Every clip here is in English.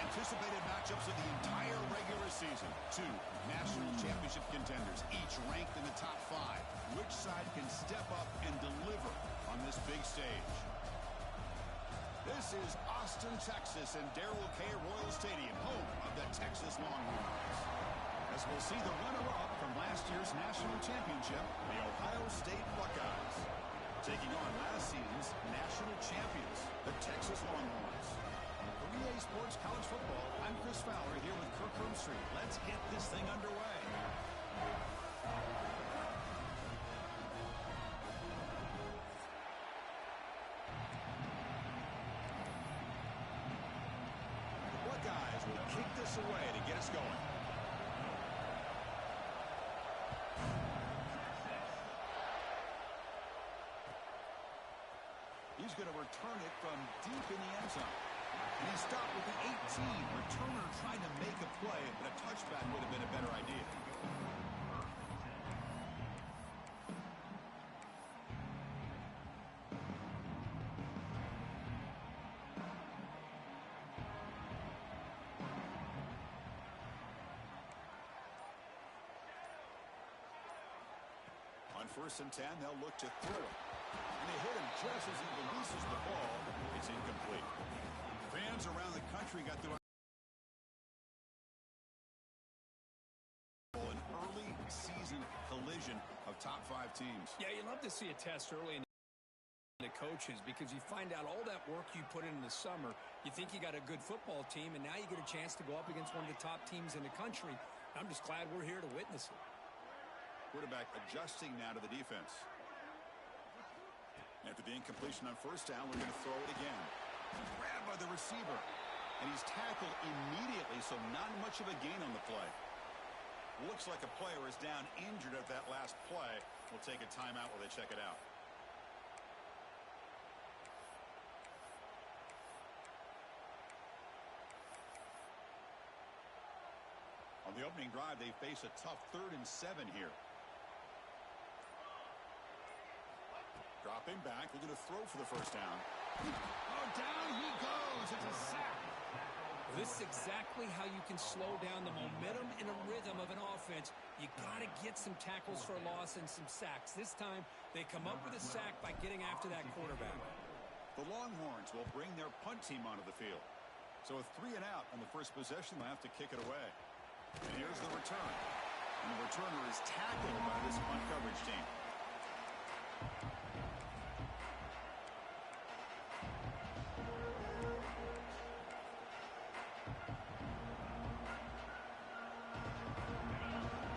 anticipated matchups of the entire regular season. Two national championship contenders, each ranked in the top 5. Which side can step up and deliver on this big stage? This is Austin, Texas, and Darrell K. Royal Stadium, home of the Texas Longhorns. As we'll see the runner-up from last year's national championship, the Ohio State Buckeyes, taking on last season's national champions, the Texas Longhorns. For EA Sports College Football, I'm Chris Fowler here with Kirk Hermstreet. Let's get this thing underway. The Buckeyes will kick this away to get us going. He's going to return it from deep in the end zone. And he stopped with the 18. Returner trying to make a play, but a touchback would have been a better idea. On 1st and 10, they'll look to throw it. And they hit him just as he releases the ball. It's incomplete. Fans around the country got through an early season collision of top 5 teams. Yeah, you love to see a test early in the coaches because you find out all that work you put in the summer. You think you got a good football team, and now you get a chance to go up against one of the top teams in the country. I'm just glad we're here to witness it. Quarterback adjusting now to the defense. After the incompletion on 1st down, we're going to throw it again. Grabbed by the receiver. And he's tackled immediately, so not much of a gain on the play. Looks like a player is down injured at that last play. We'll take a timeout while they check it out. On the opening drive, they face a tough 3rd and 7 here. Dropping back, they're going to throw for the 1st down. Oh, down he goes. It's a sack. Well, this is exactly how you can slow down the momentum and a rhythm of an offense. You got to get some tackles for a loss and some sacks. This time, they come up with a sack by getting after that quarterback. The Longhorns will bring their punt team onto the field. So with 3 and out on the first possession, they'll have to kick it away. And here's the return. And the returner is tackled by this punt coverage team.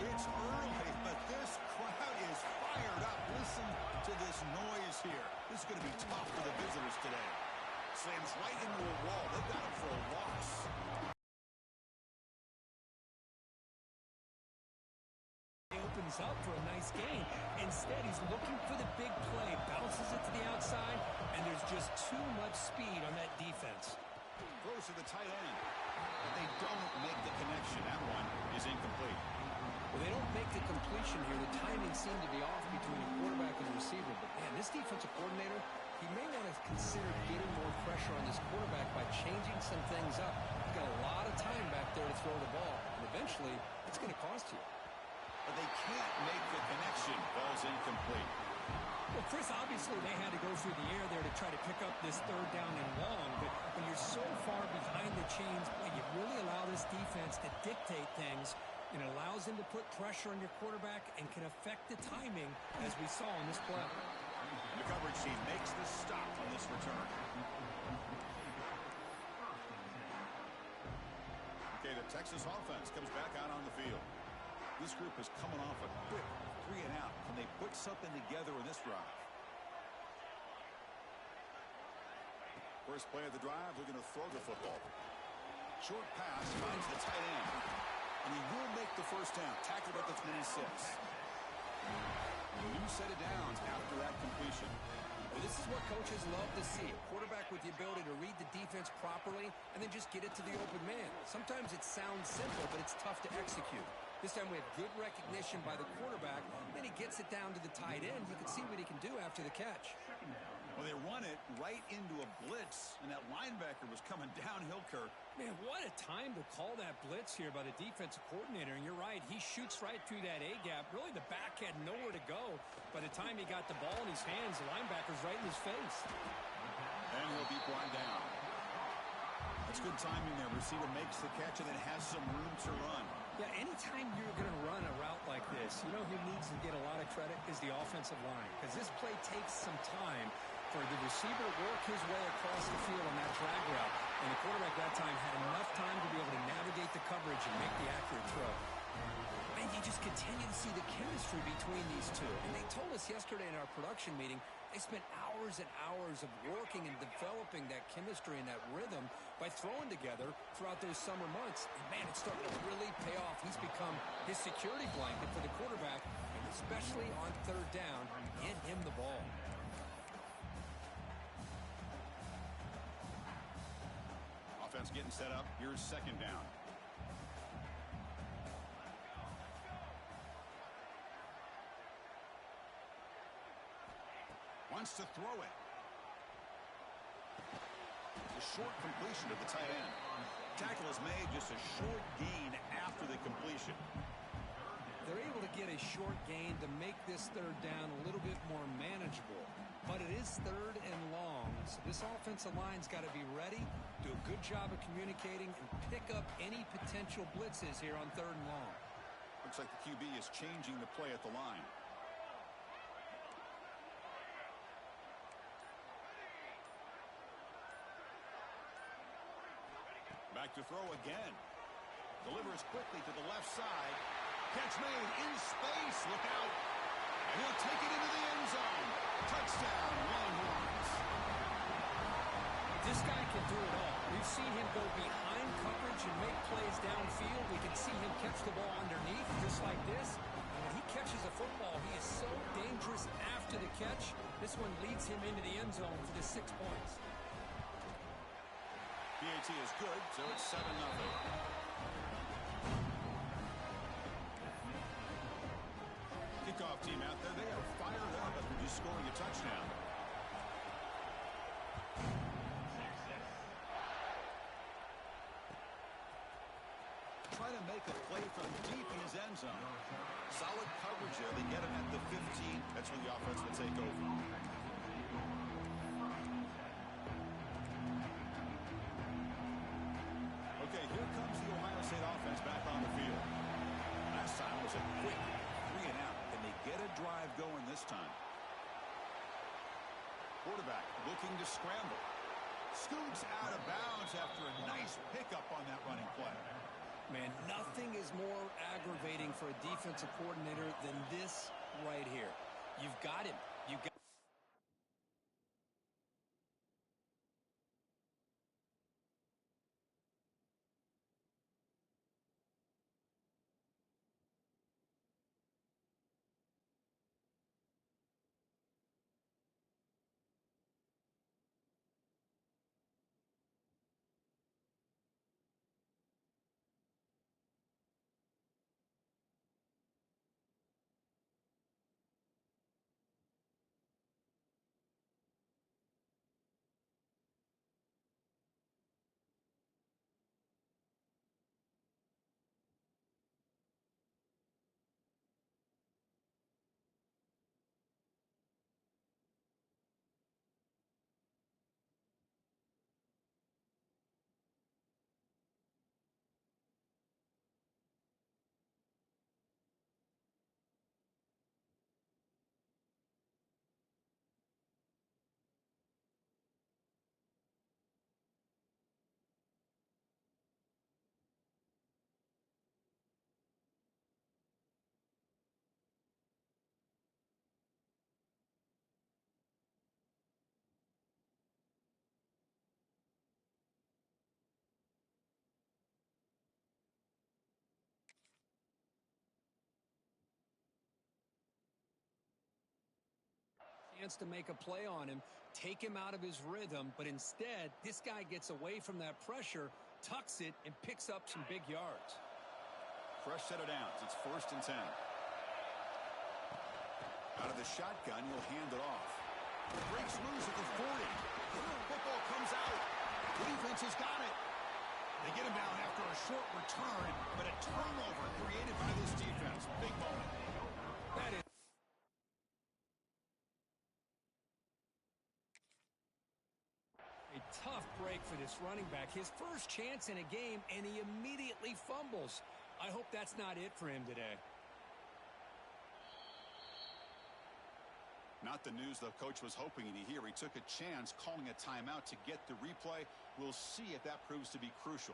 It's early, but this crowd is fired up. Listen to this noise here. This is going to be tough for the visitors today. Slams right into a wall. They've got him for a loss. Opens up for a nice gain. Instead, he's looking for the big play. Bounces it to the outside, and there's just too much speed on that defense. Throws to the tight end. But they don't make the connection. That one is incomplete. Well, they don't make the completion here. The timing seemed to be off between the quarterback and the receiver. But, man, this defensive coordinator, he may want to consider getting more pressure on this quarterback by changing some things up. He's got a lot of time back there to throw the ball. And eventually, it's going to cost you. But they can't make the connection. Ball's incomplete. Well, Chris, obviously they had to go through the air there to try to pick up this 3rd down and long. But when you're so far behind the chains, boy, you really allow this defense to dictate things. It allows him to put pressure on your quarterback and can affect the timing, as we saw in this play. The coverage team makes the stop on this return. Okay, the Texas offense comes back out on the field. This group is coming off a quick 3 and out. Can they put something together in this drive? First play of the drive, they're going to throw the football. Short pass finds the tight end. And he will make the 1st down. Tackled at the 26. A new set of downs after that completion. Well, this is what coaches love to see. A quarterback with the ability to read the defense properly and then just get it to the open man. Sometimes it sounds simple, but it's tough to execute. This time we have good recognition by the quarterback. Then he gets it down to the tight end. You can see what he can do after the catch. Well, they run it right into a blitz, and that linebacker was coming downhill, Kirk. Man, what a time to call that blitz here by the defensive coordinator. And you're right, he shoots right through that A-gap. Really, the back had nowhere to go. By the time he got the ball in his hands, the linebacker's right in his face. And he'll be brought down. That's good timing there. Receiver makes the catch and then has some room to run. Yeah, anytime you're going to run a route like this, you know who needs to get a lot of credit is the offensive line. Because this play takes some time for the receiver to work his way across the field on that drag route. And the quarterback that time had enough time to be able to navigate the coverage and make the accurate throw. And you just continue to see the chemistry between these two. And they told us yesterday in our production meeting, they spent hours and hours of working and developing that chemistry and that rhythm by throwing together throughout those summer months. And, man, it's starting to really pay off. He's become his security blanket for the quarterback, and especially on third down, get him the ball. Offense getting set up. Here's second down. Wants to throw it. A short completion to the tight end. Tackle is made, just a short gain after the completion. They're able to get a short gain to make this third down a little bit more manageable. But it is third and long, so this offensive line's got to be ready, do a good job of communicating, and pick up any potential blitzes here on third and long. Looks like the QB is changing the play at the line. Back to throw again. Delivers quickly to the left side. Catch made in space. Look out. And he'll take it into the end zone. Touchdown, Longhorns. This guy can do it all. We've seen him go behind coverage and make plays downfield. We can see him catch the ball underneath just like this. And when he catches a football, he is so dangerous after the catch. This one leads him into the end zone for the 6 points. PAT is good, so it's 7-0. Kickoff team out there, they are fired up after just scoring a touchdown. Try to make a play from deep in his end zone. Solid coverage there. They get him at the 15. That's where the offense will take over. Okay, here comes the Ohio State offense back on the field. Last time was a quick 3 and out. Can they get a drive going this time? Quarterback looking to scramble. Scoots out of bounds after a nice pickup on that running play. Man, nothing is more aggravating for a defensive coordinator than this right here. You've got him. You've got chance to make a play on him, take him out of his rhythm, but instead, this guy gets away from that pressure, tucks it, and picks up some big yards. Fresh set of downs. It's 1st and 10. Out of the shotgun, he'll hand it off. Breaks loose at the 40. Football comes out. The defense has got it. They get him down after a short return, but a turnover created by this defense. Big moment. That is a tough break for this running back. His first chance in a game, and he immediately fumbles. I hope that's not it for him today. Not the news the coach was hoping to hear. He took a chance calling a timeout to get the replay. We'll see if that proves to be crucial.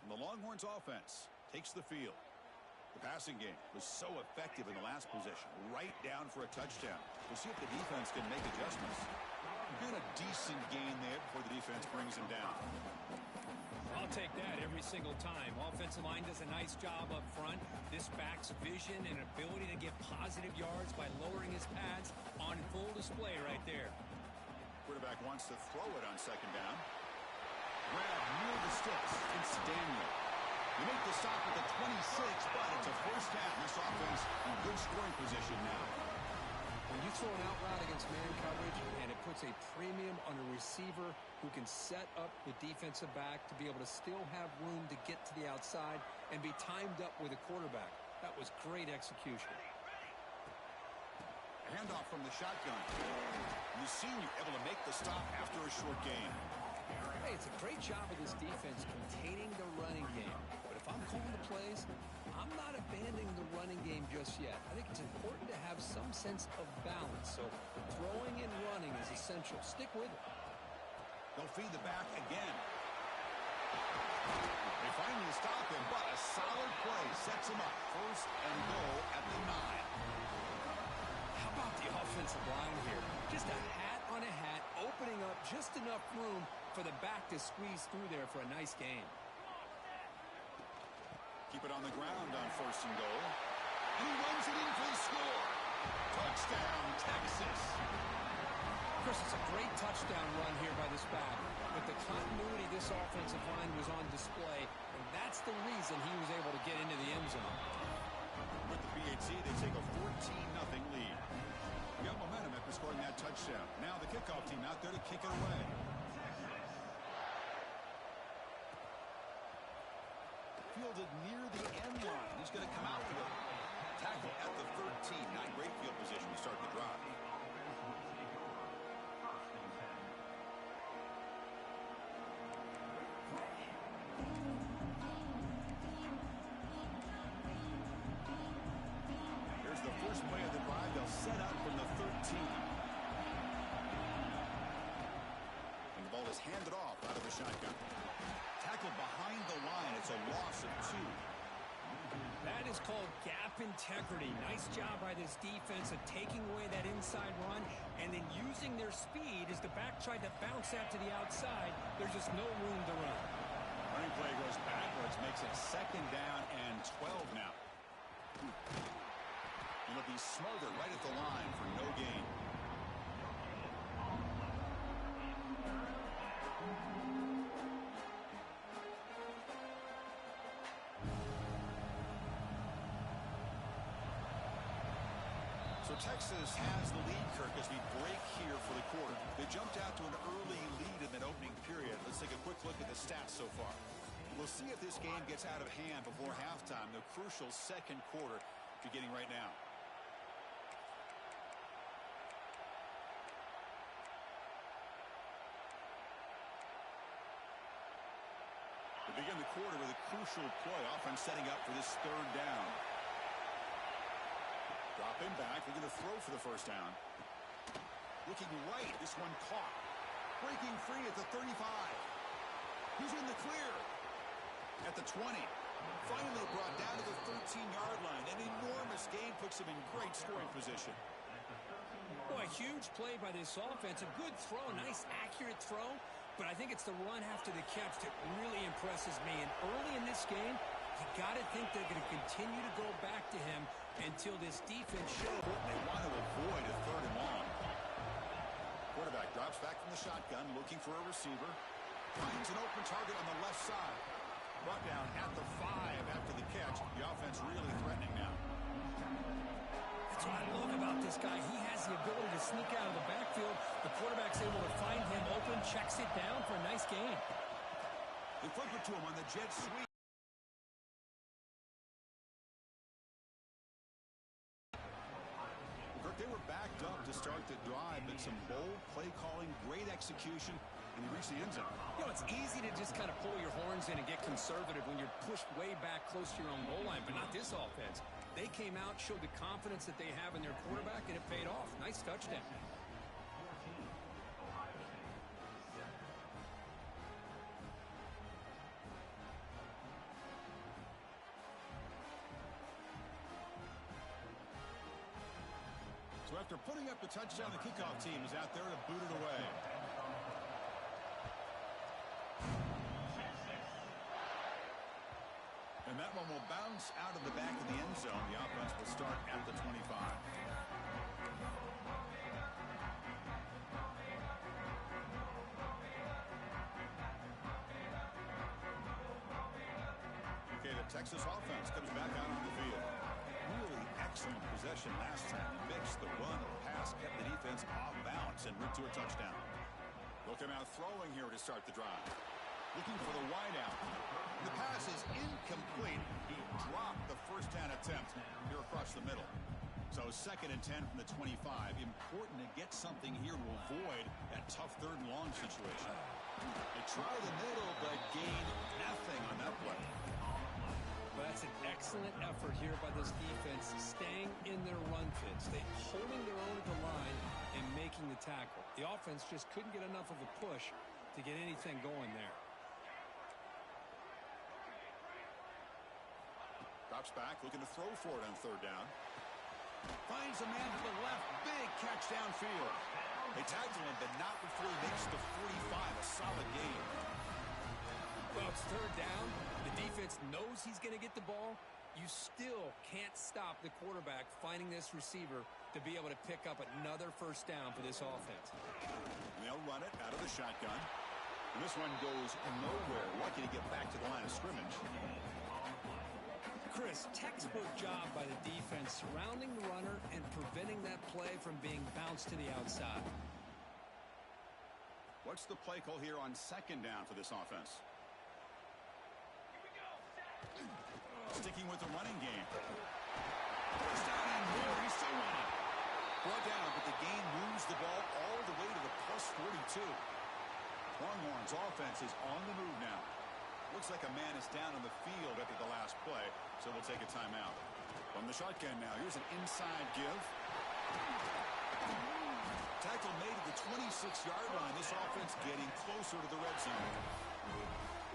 The Longhorns offense takes the field. The passing game was so effective in the last possession, right down for a touchdown. We'll see if the defense can make adjustments. And a decent gain there before the defense brings him down. I'll take that every single time. Offensive line does a nice job up front. This back's vision and ability to get positive yards by lowering his pads on full display right there. Quarterback wants to throw it on second down. Grab near the sticks. It's Daniel. They make the stop at the 26, but it's a first down. This offense in good scoring position now. When you throw an out route against man coverage, and it puts a premium on a receiver who can set up the defensive back to be able to still have room to get to the outside and be timed up with a quarterback. That was great execution. A handoff from the shotgun. The senior able to make the stop after a short gain. Hey, it's a great job of this defense containing the running game. But if I'm calling the plays, I'm not abandoning the running game just yet. I think it's important to have some sense of balance. So throwing and running is essential. Stick with it. They'll feed the back again. They finally stop him, but a solid play sets him up. First and goal at the 9. How about the offensive line here? Just a hat on a hat, opening up just enough room for the back to squeeze through there for a nice gain. Keep it on the ground on first and goal. And he runs it in for the score. Touchdown, Texas. Chris, it's a great touchdown run here by this back. But the continuity of this offensive line was on display, and that's the reason he was able to get into the end zone. With the PHC, they take a 14-0 lead. Got momentum after scoring that touchdown. Now the kickoff team out there to kick it away. Fielded near the end line. He's going to come out for a tackle at the 13. Not great field position to start the drive. Here's the first play of the drive. They'll set up from the 13. And the ball is handed off out of the shotgun. Tackled behind the line. It's a loss of 2. That is called gap integrity. Nice job by this defense of taking away that inside run and then using their speed as the back tried to bounce that to the outside. There's just no room to run. Running play goes backwards, makes it second down and 12 now. And it'll be smothered right at the line for no gain. So Texas has the lead, Kirk, as we break here for the quarter. They jumped out to an early lead in that opening period. Let's take a quick look at the stats so far. We'll see if this game gets out of hand before halftime. The crucial second quarter beginning right now. We begin the quarter with a crucial play. Offense setting up for this third down. Drop him back. They're going to throw for the first down. Looking right. This one caught. Breaking free at the 35. He's in the clear. At the 20. Finally brought down to the 13-yard line. An enormous gain puts him in great scoring position. Boy, a huge play by this offense. A good throw. Nice, accurate throw. But I think it's the run after the catch that really impresses me. And early in this game, you got to think they're going to continue to go back to him until this defense shows. They want to avoid a third and long. Quarterback Drops back from the shotgun, looking for a receiver. Finds an open target on the left side. Brought down at the 5 after the catch. The offense really threatening now. That's what I love about this guy. He has the ability to sneak out of the backfield. The quarterback's able to find him open, checks it down for a nice gain. They flip it to him on the jet sweep. They were backed up to start the drive, but some bold play calling, great execution, and he reached the end zone. You know, it's easy to just kind of pull your horns in and get conservative when you're pushed way back close to your own goal line, but not this offense. They came out, showed the confidence that they have in their quarterback, and it paid off. Nice touchdown. So after putting up the touchdown, the kickoff team is out there to boot it away. And that one will bounce out of the back of the end zone. The offense will start at the 25. Okay, the Texas offense comes back out on the field. Really excellent possession last time. The mix, the run, the pass kept the defense off balance and route to a touchdown. They'll come out throwing here to start the drive. Looking for the wideout. The pass is incomplete. He dropped the first down attempt here across the middle. So 2nd and 10 from the 25. Important to get something here to avoid that tough 3rd and long situation. They try the middle, but gain nothing on that play. Well, that's an excellent effort here by this defense, staying in their run fits. They holding their own at the line and making the tackle. The offense just couldn't get enough of a push to get anything going there. Drops back, looking to throw for it on 3rd down. Finds a man to the left. Big catch downfield. They tackle him, but not before he makes the 45. A solid gain. Well, it's 3rd down. The defense knows he's going to get the ball. You still can't stop the quarterback finding this receiver to be able to pick up another 1st down for this offense. And they'll run it out of the shotgun. And this one goes nowhere. Lucky to get back to the line of scrimmage. Chris, textbook job by the defense surrounding the runner and preventing that play from being bounced to the outside. What's the play call here on 2nd down for this offense? Sticking with the running game. First down and more. He's still running. Brought down, but the gain moves the ball all the way to the +42. Longhorns offense is on the move now. Looks like a man is down on the field after the last play, so we'll take a timeout. From the shotgun now, here's an inside give. Tackle made at the 26-yard line. This offense getting closer to the red zone.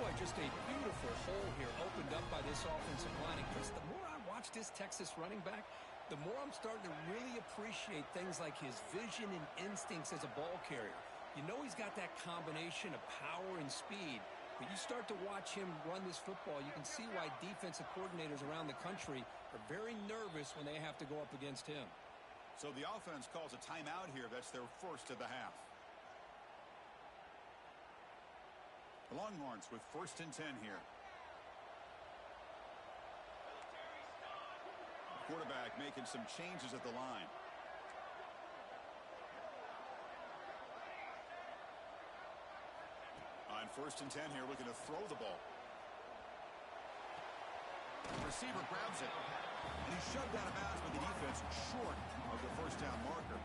Boy, just a beautiful hole here opened up by this offensive line. And Chris, the more I watch this Texas running back, the more I'm starting to really appreciate things like his vision and instincts as a ball carrier. You know he's got that combination of power and speed. But you start to watch him run this football, you can see why defensive coordinators around the country are very nervous when they have to go up against him. So the offense calls a timeout here. That's their 1st of the half. The Longhorns with 1st and 10 here. Quarterback making some changes at the line. On 1st and 10 here, looking to throw the ball. The receiver grabs it, and he's shoved out of bounds by the defense short of the 1st down marker.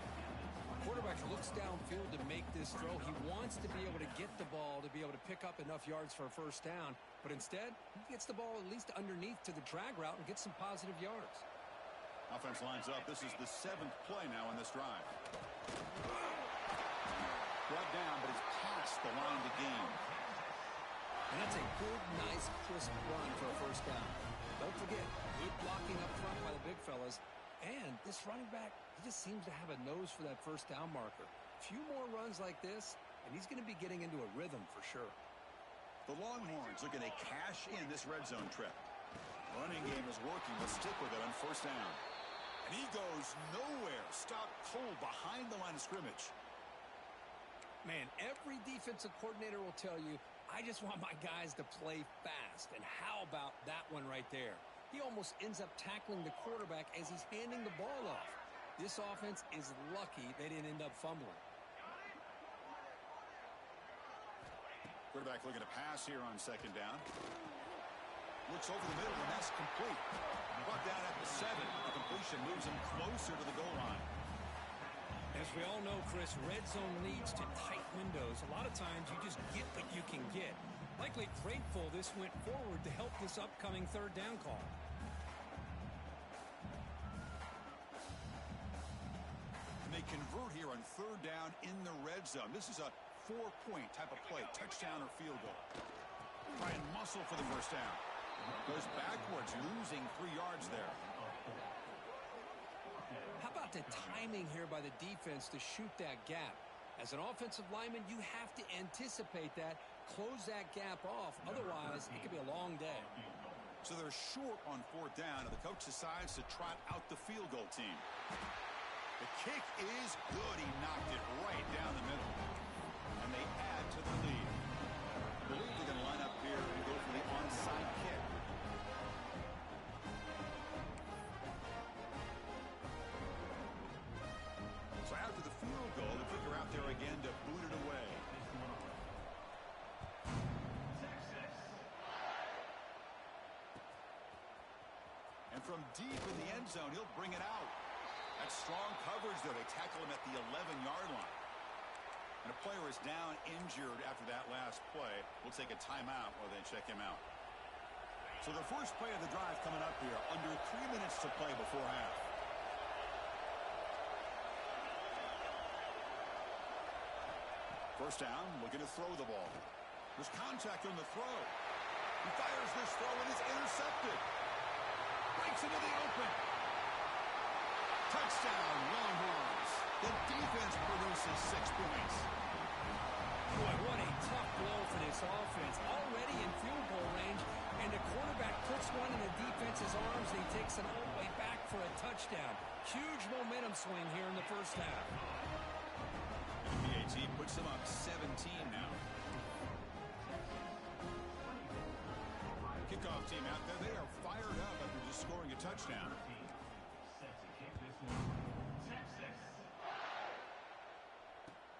Quarterback looks downfield to make this throw. He wants to be able to get the ball to be able to pick up enough yards for a 1st down, but instead, he gets the ball at least underneath to the drag route and gets some positive yards. Offense lines up. This is the 7th play now in this drive. Brought down, but it's past the line to gain. And that's a good, nice, crisp run for a 1st down. Don't forget, good blocking up front by the big fellas. And this running back, he just seems to have a nose for that 1st down marker. A few more runs like this, and he's going to be getting into a rhythm for sure. The Longhorns looking to cash in this red zone trip. Running game is working. Let's stick with it on 1st down. And he goes nowhere. Stopped cold behind the line of scrimmage. Man, every defensive coordinator will tell you, I just want my guys to play fast. And how about that one right there? He almost ends up tackling the quarterback as he's handing the ball off. This offense is lucky they didn't end up fumbling. Quarterback looking to pass here on second down. Looks over the middle, and that's complete. Brought down at the 7. The completion moves him closer to the goal line. As we all know, Chris, red zone leads to tight windows. A lot of times you just get what you can get. Likely grateful this went forward to help this upcoming third down call. And they convert here on third down in the red zone. This is a 4-point type of play, touchdown or field goal. Try and muscle for the first down. Goes backwards, losing 3 yards there. How about the timing here by the defense to shoot that gap? As an offensive lineman, you have to anticipate that, close that gap off. Otherwise, it could be a long day. So they're short on fourth down, and the coach decides to trot out the field goal team. The kick is good. He knocked it right down the middle. And they add to the lead. I believe they're going to line up here and go for the onside kick. So after the field goal, the kicker out there again to boot it away. And from deep in the end zone, he'll bring it out. That's strong coverage there. They tackle him at the 11-yard line. And a player is down injured after that last play. We'll take a timeout while they check him out. So the first play of the drive coming up here. Under 3 minutes to play before half. First down, looking to throw the ball. There's contact on the throw. He fires this throw and it's intercepted. Breaks into the open. Touchdown, Longhorns. The defense produces 6 points. Boy, what a tough blow for this offense. Already in field goal range, and the quarterback puts one in the defense's arms, and he takes it all the way back for a touchdown. Huge momentum swing here in the first half. And the PAT puts them up 17 now. Kickoff team out there, they are fired up after just scoring a touchdown.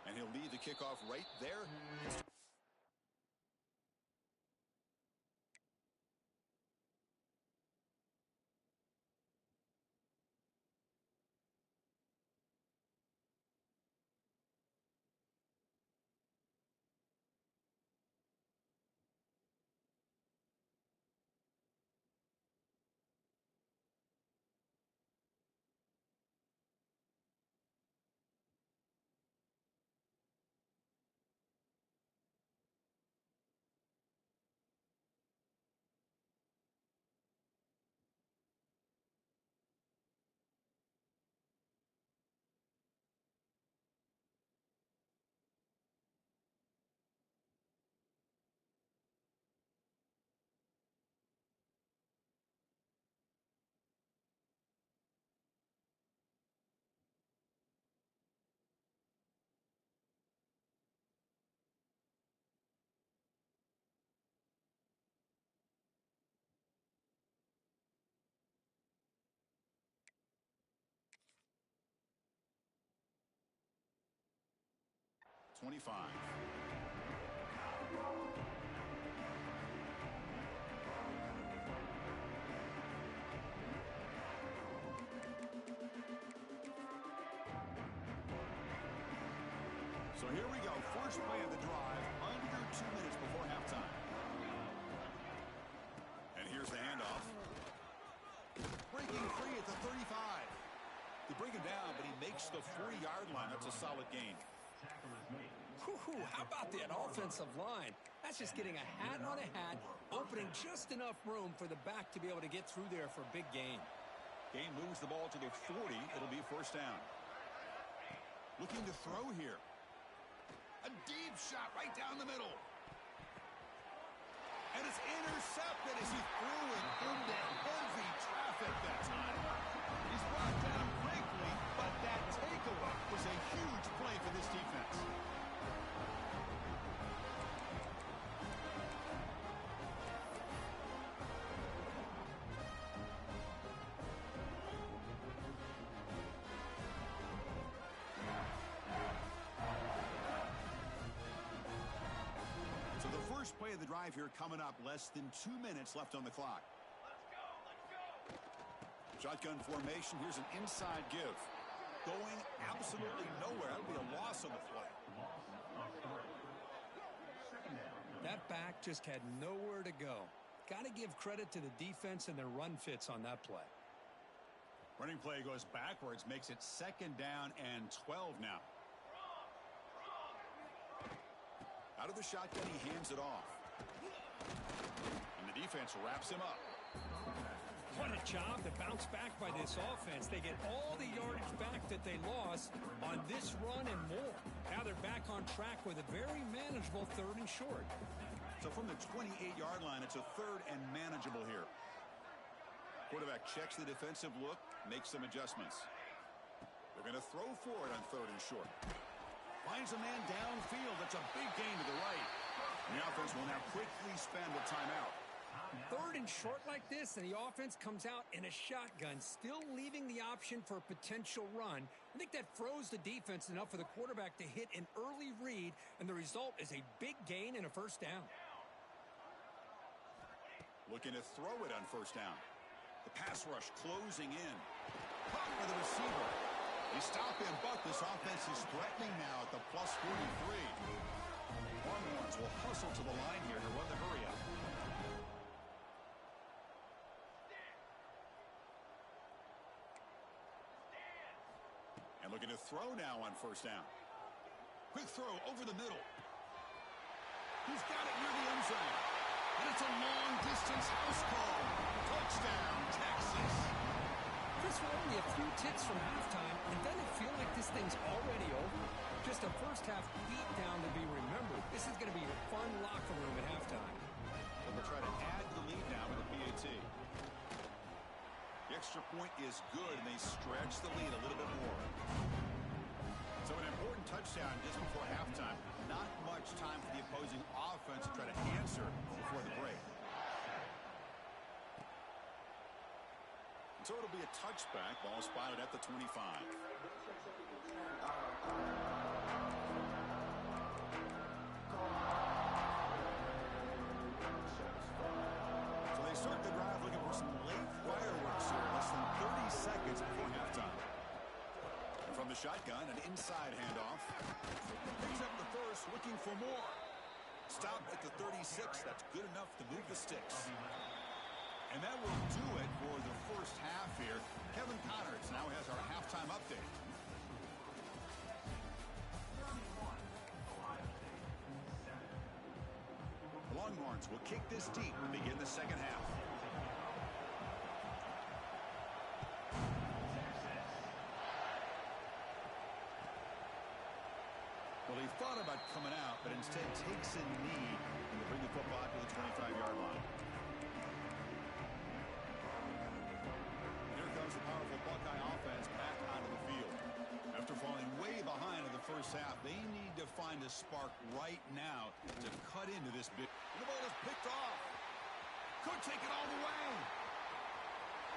And he'll lead the kickoff right there. .25. So here we go. First play of the drive, under 2 minutes before halftime. And here's the handoff. Breaking free at the 35. They bring him down, but he makes the 40-yard line. That's a solid gain. How about that offensive line? That's just getting a hat on a hat, opening just enough room for the back to be able to get through there for a big gain. Gain moves the ball to the 40. It'll be first down. Looking to throw here. A deep shot right down the middle. And it's intercepted as he threw it into heavy traffic that time. He's brought down quickly, but that takeaway was a huge play for this defense. First play of the drive here coming up. Less than 2 minutes left on the clock. Shotgun formation. Here's an inside give. Going absolutely nowhere. That'll be a loss on the play. That back just had nowhere to go. Got to give credit to the defense and their run fits on that play. Running play goes backwards, makes it 2nd down and 12 now. Out of the shotgun, he hands it off. And the defense wraps him up. What a job to bounce back by this offense. They get all the yardage back that they lost on this run and more. Now they're back on track with a very manageable 3rd and short. So from the 28-yard line, it's a 3rd and manageable here. Quarterback checks the defensive look, makes some adjustments. They're going to throw for it on 3rd and short. Finds a man downfield. That's a big gain to the right. And the offense will now quickly spend a timeout. 3rd and short like this, and the offense comes out in a shotgun, still leaving the option for a potential run. I think that froze the defense enough for the quarterback to hit an early read, and the result is a big gain and a 1st down. Looking to throw it on 1st down. The pass rush closing in. Caught by the receiver. They stop and buck. This offense is threatening now at the +43. Longhorns will hustle to the line here to run the hurry up. And looking to throw now on 1st down. Quick throw over the middle. He's got it near the end zone. And it's a long-distance house call. Touchdown, Texas. Chris, we're only a few ticks from halftime, and doesn't it feel like this thing's already over? Just a first-half beatdown to be remembered. This is going to be a fun locker room at halftime. So they'll try to add the lead now with a PAT. The extra point is good, and they stretch the lead a little bit more. So an important touchdown just before halftime. Not much time for the opposing offense to try to answer before the break. So it'll be a touchback. Ball spotted at the 25. So they start the drive looking for some late fireworks here. Less than 30 seconds before halftime. And from the shotgun, an inside handoff. Picks up the first, looking for more. Stop at the 36. That's good enough to move the sticks. And that will do it for the first half here. Kevin Connors now has our halftime update. The Longhorns will kick this deep to begin the 2nd half. Well, he thought about coming out, but instead takes a knee and will bring the football out to the 25-yard line. Here comes the powerful Buckeye offense back onto the field. After falling way behind in the first half, they need to find a spark right now to cut into this big. The ball is picked off. Could take it all the way.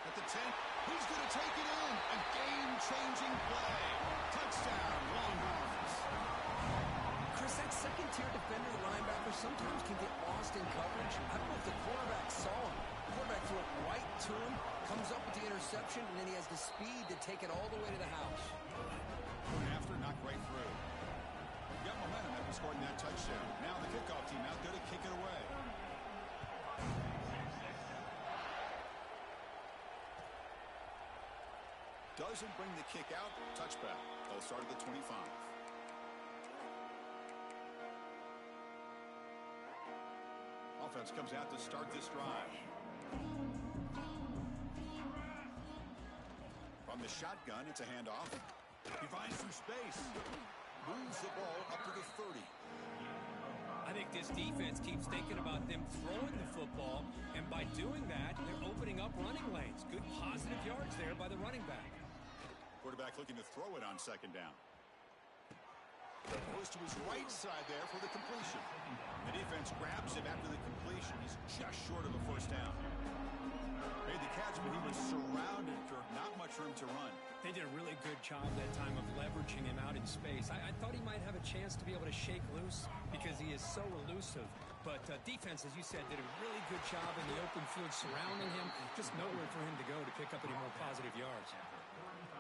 At the 10, he's going to take it in. A game-changing play. Touchdown, Longhorns. Chris, that second-tier defender linebacker sometimes can get lost in coverage. I don't know if the quarterback saw him. The quarterback threw it right to him, comes up with the interception, and then he has the speed to take it all the way to the house. Going after, knocked right through. Got momentum after scoring that touchdown. Now the kickoff team out there to kick it away. Doesn't bring the kick out. Touchback. They'll start at the 25. Offense comes out to start this drive. From the shotgun, it's a handoff. He finds some space. Moves the ball up to the 30. I think this defense keeps thinking about them throwing the football, and by doing that, they're opening up running lanes. Good positive yards there by the running back. Quarterback looking to throw it on 2nd down. Goes to his right side there for the completion. The defense grabs him after the completion. He's just short of a 1st down. Made the catch, but he was surrounded for not much room to run. They did a really good job that time of leveraging him out in space. I thought he might have a chance to be able to shake loose because he is so elusive. But defense, as you said, did a really good job in the open field surrounding him. Just nowhere for him to go to pick up any more positive yards.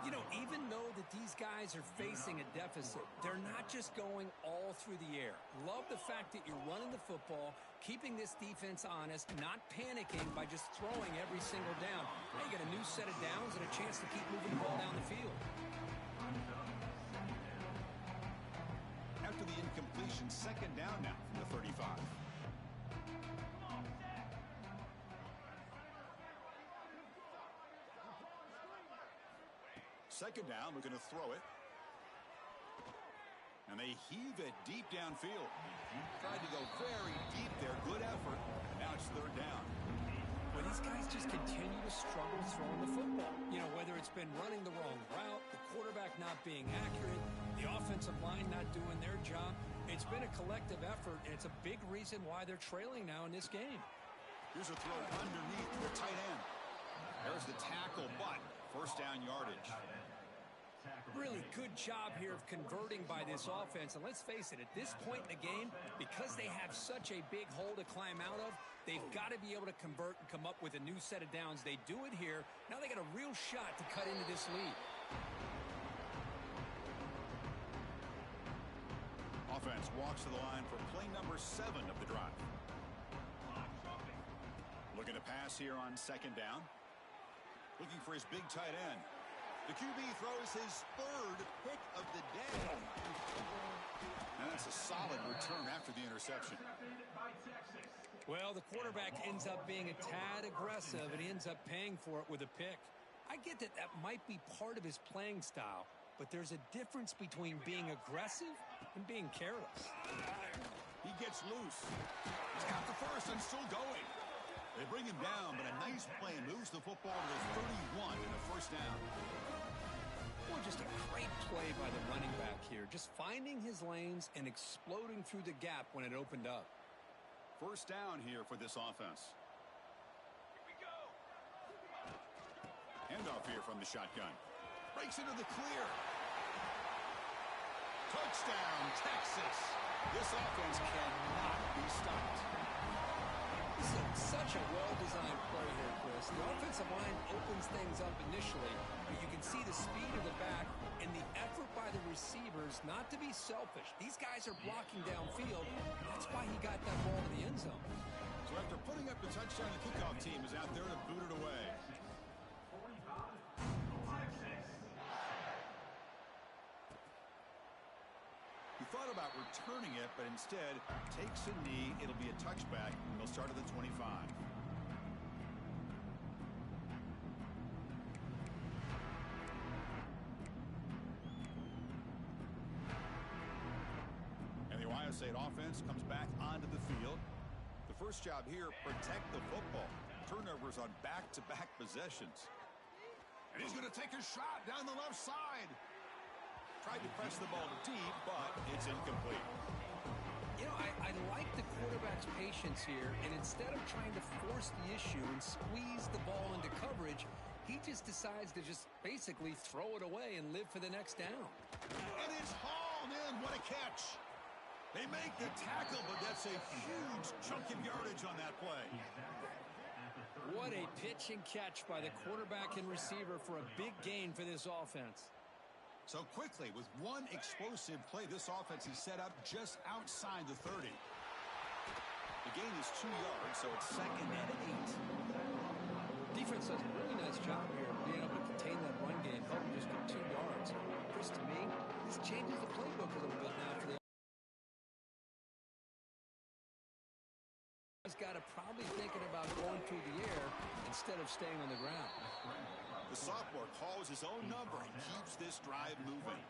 You know, even though that these guys are facing a deficit, they're not just going all through the air. Love the fact that you're running the football, keeping this defense honest, not panicking by just throwing every single down. Now you got a new set of downs and a chance to keep moving the ball down the field. After the incompletion, second down now from the 35. Second down, we're going to throw it. And they heave it deep downfield. Tried to go very deep there. Good effort. Now it's third down. Well, these guys just continue to struggle throwing the football. You know, whether it's been running the wrong route, the quarterback not being accurate, the offensive line not doing their job. It's been a collective effort, and it's a big reason why they're trailing now in this game. Here's a throw underneath the tight end. There's the tackle, but first down yardage. Really good job here of converting by this offense. And let's face it, at this point in the game, because they have such a big hole to climb out of, they've got to be able to convert and come up with a new set of downs. They do it here. Now they got a real shot to cut into this lead. Offense walks to the line for play number 7 of the drive. Looking to pass here on second down. Looking for his big tight end. The QB throws his third pick of the day. And that's a solid return after the interception. Well, the quarterback ends up being a tad aggressive, and he ends up paying for it with a pick. I get that that might be part of his playing style, but there's a difference between being aggressive and being careless. He gets loose. He's got the first and still going. They bring him down, but a nice play moves the football to the 31 and a first down. Well, just a great play by the running back here. Just finding his lanes and exploding through the gap when it opened up. First down here for this offense. Here we go. Handoff here from the shotgun. Breaks into the clear. Touchdown, Texas. This offense cannot be stopped. This is such a well-designed play here, Chris. The offensive line opens things up initially, but you can see the speed of the back and the effort by the receivers not to be selfish. These guys are blocking downfield. That's why he got that ball to the end zone. So after putting up the touchdown, the kickoff team is out there to boot it away. He thought about returning it, but instead takes a knee. It'll be a touchback. He'll start at the 25. And the Ohio State offense comes back onto the field. The first job here, protect the football. Turnovers on back-to-back possessions. And he's going to take a shot down the left side. Tried to press the ball deep, but it's incomplete. You know, I like the quarterback's patience here, and instead of trying to force the issue and squeeze the ball into coverage, he just decides to just basically throw it away and live for the next down. And it's hauled in. What a catch. They make the tackle, but that's a huge chunk of yardage on that play. What a pitch and catch by the quarterback and receiver for a big gain for this offense. So quickly, with one explosive play, this offense is set up just outside the 30. The gain is 2 yards, so it's second and 8. Defense does a really nice job here of being able to contain that run game, helping just get 2 yards. Chris, to me, this changes the playbook a little bit now for the he's got to probably thinking about going through the air instead of staying on the ground. The sophomore calls his own number and keeps this drive moving.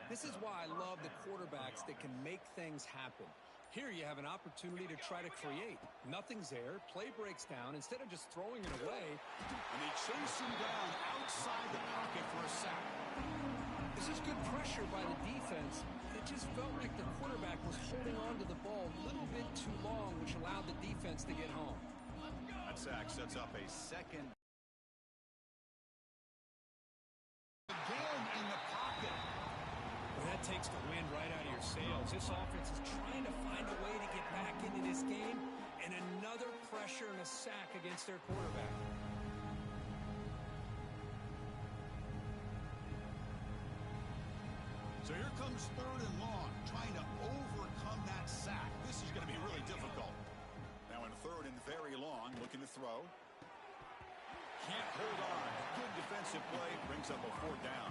This is why I love the quarterbacks that can make things happen. Here you have an opportunity to try to create. Nothing's there. Play breaks down. Instead of just throwing it away. And they chase him down outside the pocket for a sack. This is good pressure by the defense. It just felt like the quarterback was holding on to the ball a little bit too long, which allowed the defense to get home. That sack sets up a second. Again in the pocket. Well, that takes the wind right out of your sails. This offense is trying to find a way to get back into this game, and another pressure and a sack against their quarterback. So here comes 3rd and long, trying to overcome that sack. This is going to be really difficult. Now in 3rd and very long, looking to throw. Can't hold on. Good defensive play, brings up a 4th down.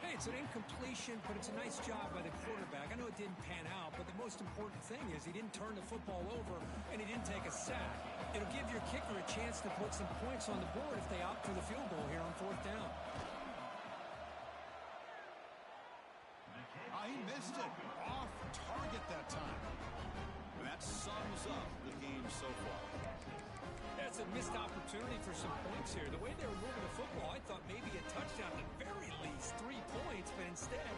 Hey, it's an incompletion, but it's a nice job by the quarterback. I know it didn't pan out, but the most important thing is he didn't turn the football over and he didn't take a sack. It'll give your kicker a chance to put some points on the board if they opt for the field goal here on 4th down. He missed it. Off target that time. And that sums up the game so far. That's a missed opportunity for some points here. The way they were moving the football, I thought maybe a touchdown at the very least, 3 points, but instead,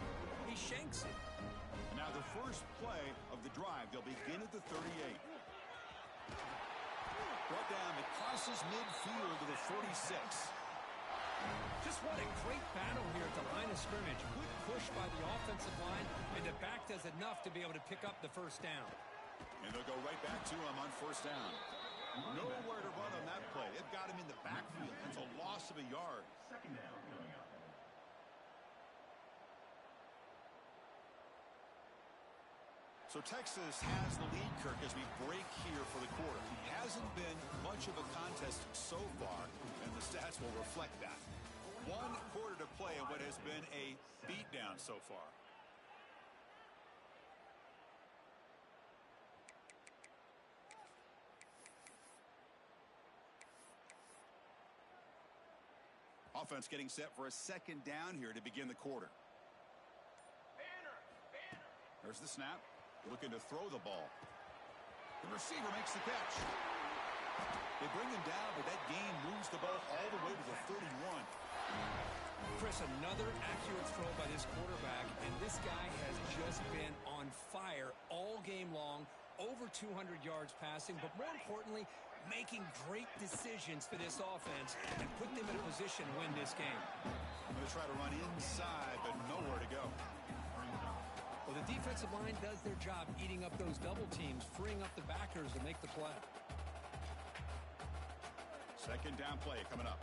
he shanks it. Now the first play of the drive, they'll begin at the 38. Brought down, it crosses midfield to the 46. Just what a great battle here at the line of scrimmage. Good push by the offensive line, and the back does enough to be able to pick up the first down. And they'll go right back to him on 1st down. Nowhere to run on that play. They've got him in the backfield. That's a loss of a yard. 2nd down coming up. So Texas has the lead, Kirk, as we break here for the quarter. It hasn't been much of a contest so far, and the stats will reflect that. 1 quarter to play in what has been a beatdown so far. Offense getting set for a 2nd down here to begin the quarter. There's the snap. Looking to throw the ball. The receiver makes the catch. They bring him down, but that gain moves the ball all the way to the 31. Chris, another accurate throw by this quarterback, and this guy has just been on fire all game long. Over 200 yards passing, but more importantly, making great decisions for this offense and put them in a position to win this game. I'm going to try to run inside, but nowhere to go. Well, the defensive line does their job eating up those double teams, freeing up the backers to make the play. 2nd down play coming up.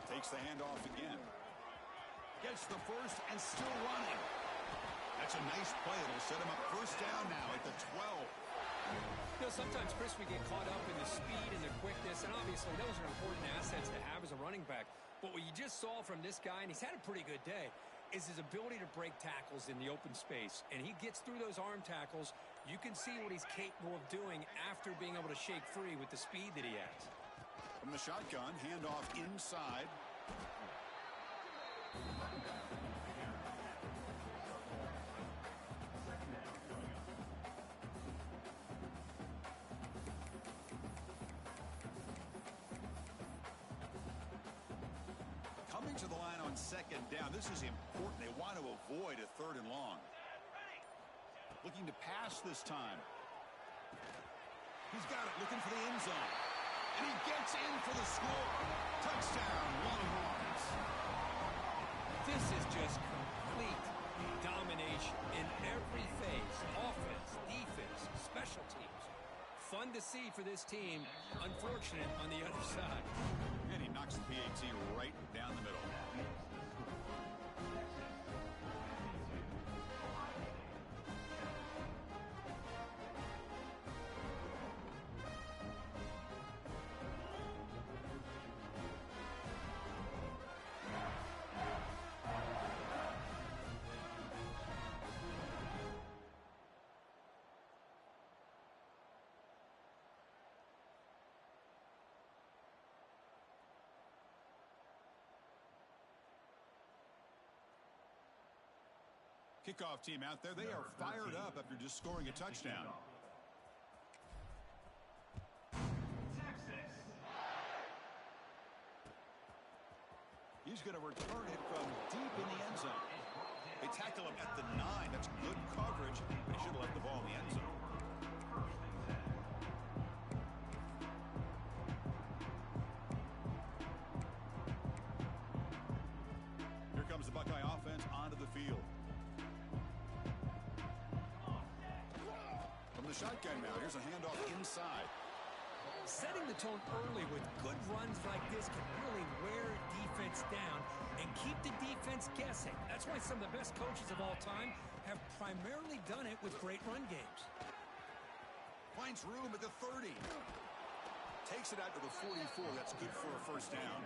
Takes the handoff again. Gets the first and still running. That's a nice play. It'll set him up 1st down now at the 12. You know, sometimes, Chris, we get caught up in the speed and the quickness, and obviously those are important assets to have as a running back. But what you just saw from this guy, and he's had a pretty good day, is his ability to break tackles in the open space. And he gets through those arm tackles. You can see what he's capable of doing after being able to shake free with the speed that he has. From the shotgun, handoff inside. Coming to the line on 2nd down. This is important. They want to avoid a 3rd and long. Looking to pass this time. He's got it, looking for the end zone. And he gets in for the score. Touchdown, Longhorns. This is just complete domination in every phase. Offense, defense, special teams. Fun to see for this team. Unfortunate on the other side. And he knocks the PAT right down the middle. Kickoff team out there. They are fired up after just scoring a touchdown. He's going to return it from deep in the end zone. They tackle him at the 9. That's good coverage. They should have left the ball in the end zone. Here comes the Buckeye offense. field. From the shotgun now, here's a handoff inside. Setting the tone early with good runs like this can really wear defense down and keep the defense guessing. That's why some of the best coaches of all time have primarily done it with great run games. Finds room at the 30. Takes it out to the 44. That's good for a first down.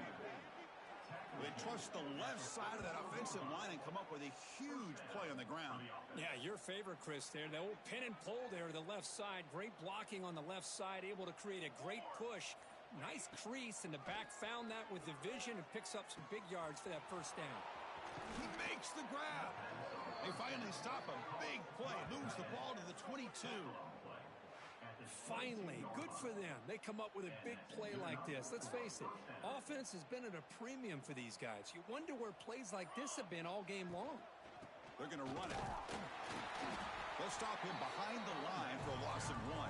They trust the left side of that offensive line and come up with a huge play on the ground. Yeah, your favorite, Chris, there. The old pin and pull there to the left side. Great blocking on the left side, able to create a great push. Nice crease, and the back found that with the vision and picks up some big yards for that first down. He makes the grab. They finally stop him. Big play. Moves the ball to the 22. Finally, good for them. They come up with a big play like this. Let's face it, offense has been at a premium for these guys. You wonder where plays like this have been all game long. They're going to run it. They'll stop him behind the line for a loss of 1.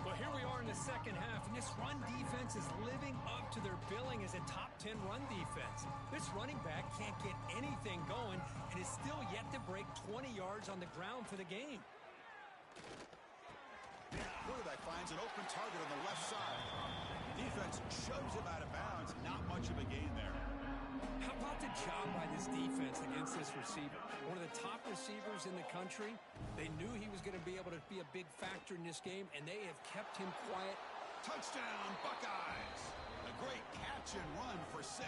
Well, here we are in the second half, and this run defense is living up to their billing as a top 10 run defense. This running back can't get anything going and is still yet to break 20 yards on the ground for the game. Quarterback finds an open target on the left side. Defense shoves him out of bounds. Not much of a gain there. How about the job by this defense against this receiver? One of the top receivers in the country. They knew he was going to be able to be a big factor in this game, and they have kept him quiet. Touchdown, Buckeyes! A great catch and run for 6.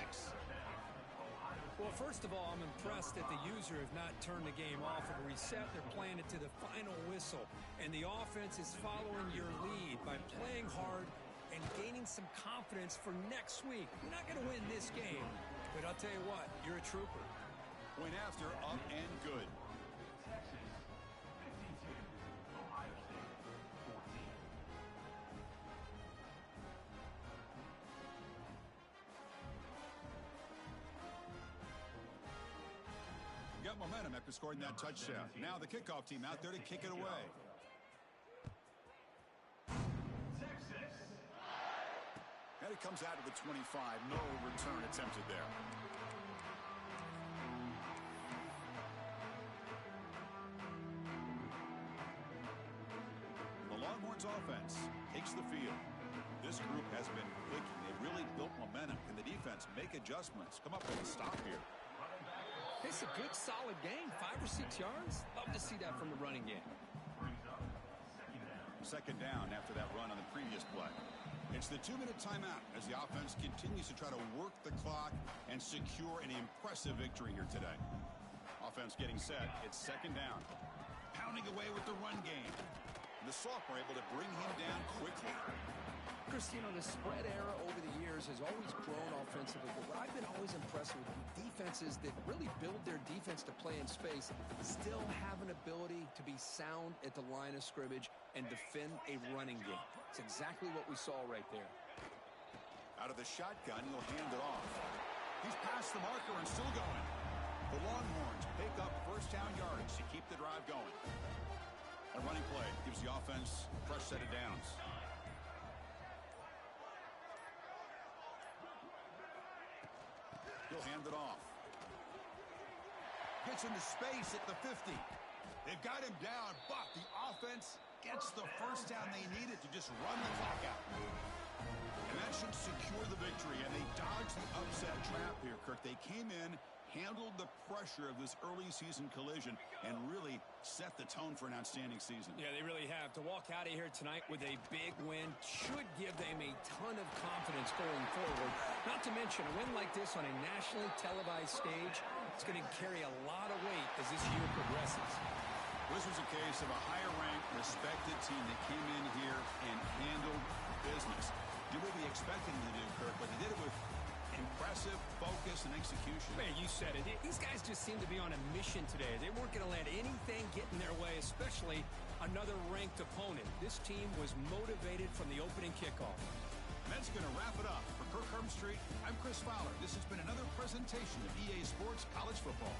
Well, first of all, I'm impressed that the user have not turned the game off at a reset. They're playing it to the final whistle. And the offense is following your lead by playing hard and gaining some confidence for next week. You're not going to win this game, but I'll tell you what, you're a trooper. Point after, up and good. Got momentum after scoring that touchdown. Now the kickoff team out there to kick it away. And it comes out to the 25. No return attempted there. The Longhorns offense takes the field. This group has been clicking. They really built momentum. Can the defense make adjustments? Come up with a stop here. It's a good, solid game. 5 or 6 yards. Love to see that from the running game. Second down after that run on the previous play. It's the 2-minute timeout as the offense continues to try to work the clock and secure an impressive victory here today. Offense getting set. It's second down. Pounding away with the run game. The sophomore able to bring him down quickly. Chris, you know, the spread era over the years has always grown offensively, but what I've been always impressed with defenses that really build their defense to play in space still have an ability to be sound at the line of scrimmage and defend a running game. It's exactly what we saw right there. Out of the shotgun, he'll hand it off. He's past the marker and still going. The Longhorns pick up first down yardage to keep the drive going. A running play gives the offense a fresh set of downs. He'll hand it off. Gets into space at the 50. They've got him down, but the offense gets the first down they needed to just run the clock out. And that should secure the victory, and they dodged the upset trap here, Kirk. They came in, handled the pressure of this early season collision, and really set the tone for an outstanding season. Yeah, they really have. To walk out of here tonight with a big win should give them a ton of confidence going forward. Not to mention, a win like this on a nationally televised stage, it's going to carry a lot of weight as this year progresses. This was a case of a higher-ranked, respected team that came in here and handled business. Did what we expected them to do, Kirk, but they did it with impressive focus and execution. Man, you said it. These guys just seem to be on a mission today. They weren't going to let anything get in their way, especially another ranked opponent. This team was motivated from the opening kickoff. And that's going to wrap it up. For Kirk Herbstreit, I'm Chris Fowler. This has been another presentation of EA Sports College Football.